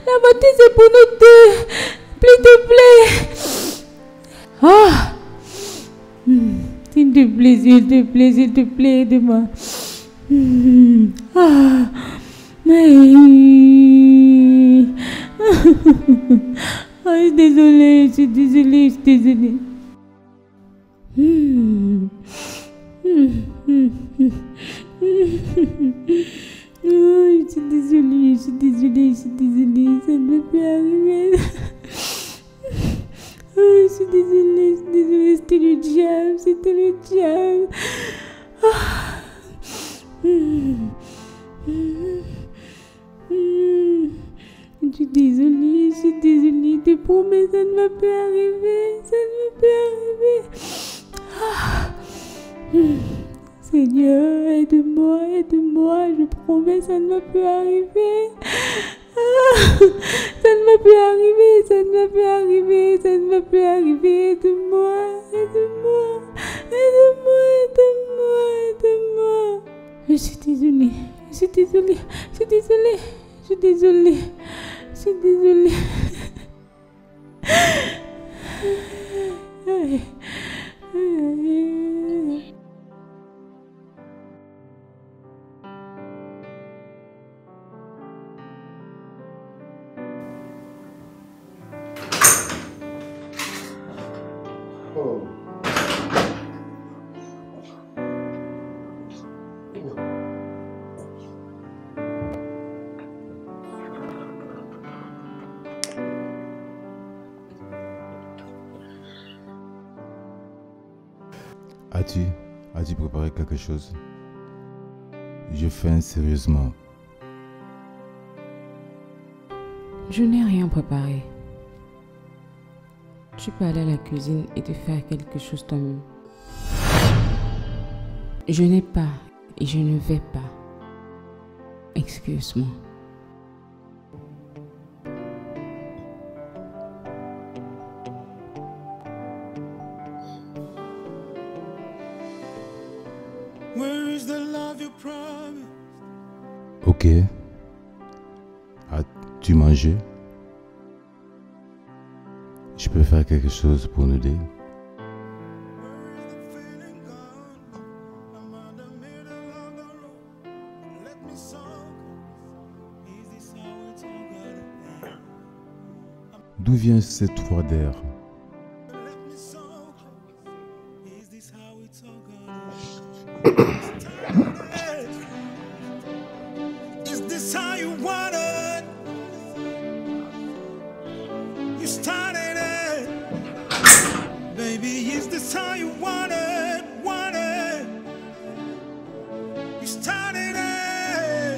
La voiture, c'est pour nous deux. S'il te plaît. Ah. S'il te plaît, aide-moi. Ah. Ah, je suis désolée. Ah, je suis désolée, ça ne peut plus arriver. Ah, je suis désolée, c'était le diable. Ah. Je suis désolée, je te promets, ça ne va plus arriver, Ah. Seigneur, aide-moi, je promets, ça ne va plus arriver. Ah. Ça ne va plus arriver, aide-moi. Je suis désolée. As-tu préparé quelque chose? Je fais sérieusement. Je n'ai rien préparé. Tu peux aller à la cuisine et te faire quelque chose toi-même. Je n'ai pas et je ne vais pas. Excuse-moi. Ok. As-tu mangé? Tu peux faire quelque chose pour nous aider? D'où vient cette froideur? Is this how you want it? You started it. Baby, is this how you want it?